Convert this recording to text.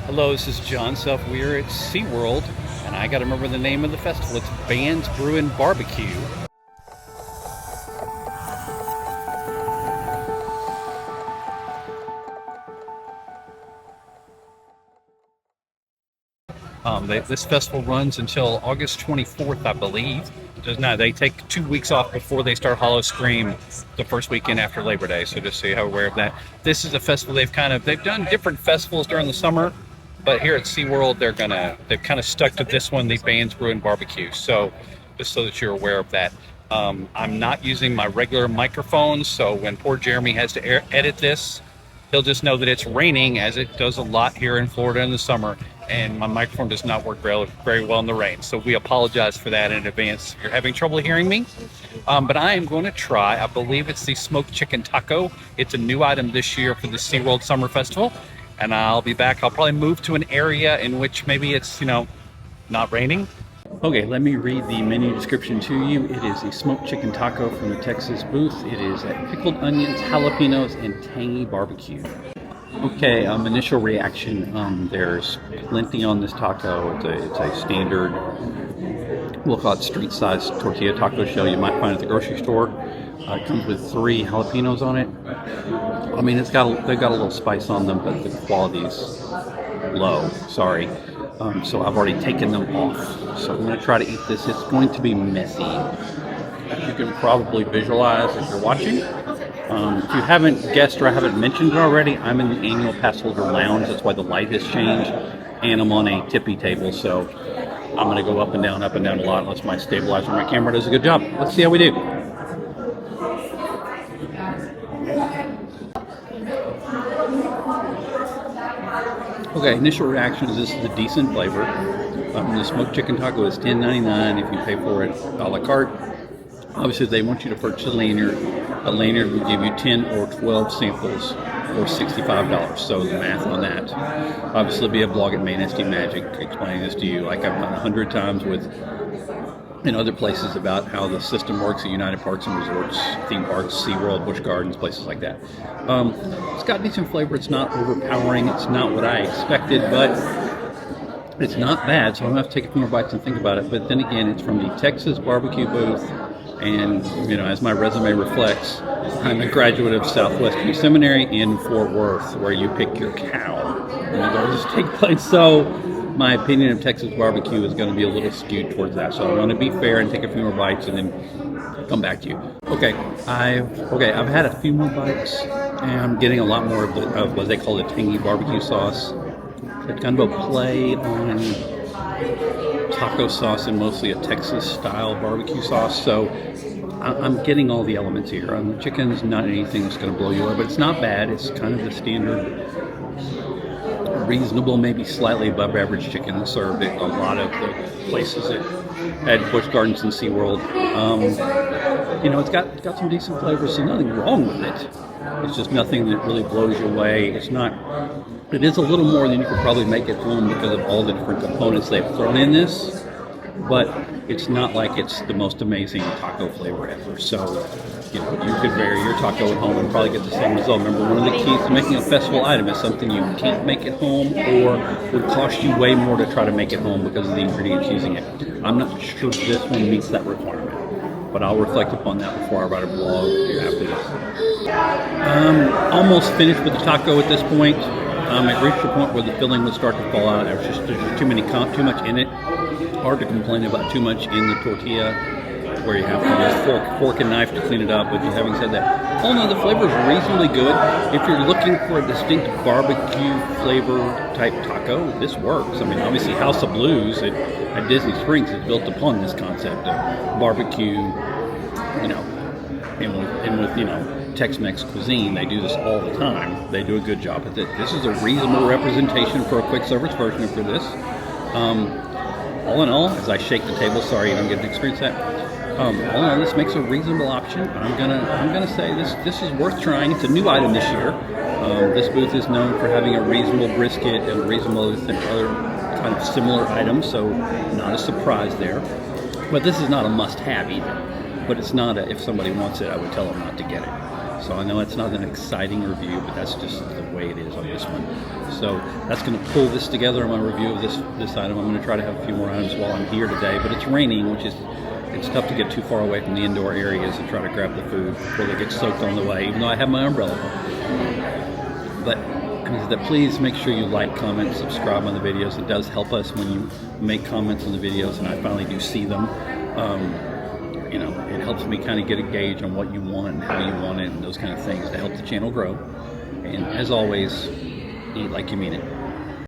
Hello, this is John Self. We're at SeaWorld, and I got to remember the name of the festival. It's Band's Brew BBQ. This festival runs until August 24th, I believe. They take 2 weeks off before they start Hollow Scream the first weekend after Labor Day. So just so you're aware of that. This is a festival they've done different festivals during the summer, but here at SeaWorld they've kind of stuck to this one, the Band's Brew BBQ. So just so that you're aware of that. I'm not using my regular microphone, so when poor Jeremy has to edit this, he'll just know that it's raining, as it does a lot here in Florida in the summer, and my microphone does not work very well in the rain. So we apologize for that in advance if you're having trouble hearing me. But I am going to try, I believe it's the smoked chicken taco. It's a new item this year for the SeaWorld Summer Festival. And I'll be back. I'll probably move to an area in which maybe it's, not raining. Okay, let me read the menu description to you. It is a smoked chicken taco from the Texas booth. It is pickled onions, jalapenos, and tangy barbecue. Okay, initial reaction. There's plenty on this taco. It's a standard, we'll call it street-sized tortilla taco shell you might find at the grocery store. It comes with 3 jalapenos on it. I mean, they've got a little spice on them, but the quality's low. Sorry. So I've already taken them off. So I'm going to try to eat this. It's going to be messy, as you can probably visualize if you're watching. If you haven't guessed or I haven't mentioned it already, I'm in the annual pass holder lounge. That's why the light has changed, and I'm on a tippy table. So I'm going to go up and down a lot unless my stabilizer on my camera does a good job. Let's see how we do. Okay, initial reaction is this is a decent flavor. The smoked chicken taco is $10.99 if you pay for it a la carte. Obviously, they want you to purchase a lanyard. A lanyard will give you 10 or 12 samples for $65. So the math on that. Obviously, there'll be a blog at Main SD Magic explaining this to you, like I've done 100 times in other places about how the system works at United Parks and Resorts, theme parks, SeaWorld, Busch Gardens, places like that. It's got decent flavor. It's not overpowering. It's not what I expected, but it's not bad. So I'm going to have to take a few more bites and think about it. But then again, it's from the Texas barbecue booth. And, as my resume reflects, I'm a graduate of Southwestern Seminary in Fort Worth, where you pick your cow when those take place. So my opinion of Texas barbecue is going to be a little skewed towards that. So I want to be fair and take a few more bites and then come back to you. Okay, I've had a few more bites, and I'm getting a lot more of what they call the tangy barbecue sauce. It's kind of a play on taco sauce and mostly a Texas-style barbecue sauce. So I'm getting all the elements here. The chicken's not anything that's going to blow you away, but it's not bad. It's kind of the standard, reasonable, maybe slightly above average chicken served at a lot of the places at Busch Gardens and SeaWorld. It's got some decent flavors, so nothing wrong with it. It's just nothing that really blows you away. It is a little more than you could probably make at home because of all the different components they've thrown in this, but it's not like it's the most amazing taco flavor ever. So, you could vary your taco at home and probably get the same result. Remember, one of the keys to making a festival item is something you can't make at home or would cost you way more to try to make at home because of the ingredients using it. I'm not sure this one meets that requirement, but I'll reflect upon that before I write a blog after this. Almost finished with the taco at this point. It reached a point where the filling would start to fall out. There's just too much in it. Hard to complain about too much in the tortilla, where you have to use fork and knife to clean it up. But having said that, all in all, the flavor is reasonably good. If you're looking for a distinct barbecue flavor type taco, this works. I mean, obviously, House of Blues at Disney Springs is built upon this concept of barbecue, and with Tex-Mex cuisine. They do this all the time. They do a good job at it. This is a reasonable representation for a quick service version of this. All in all, as I shake the table, sorry you don't get to experience that. All in all, this makes a reasonable option. I'm gonna say this is worth trying. It's a new item this year. This booth is known for having a reasonable brisket and reasonable other kind of similar items, so not a surprise there. But this is not a must-have either. But it's not if somebody wants it, I would tell them not to get it. So I know it's not an exciting review, but that's just the way it is on this one. So that's going to pull this together on my review of this item. I'm going to try to have a few more items while I'm here today, but it's raining, which is, it's tough to get too far away from the indoor areas and try to grab the food before they get soaked on the way, even though I have my umbrella. But please make sure you like, comment, subscribe on the videos. It does help us when you make comments on the videos and I finally do see them. You know, it helps me kind of get a gauge on what you want and how you want it and those kind of things to help the channel grow. And as always, eat like you mean it.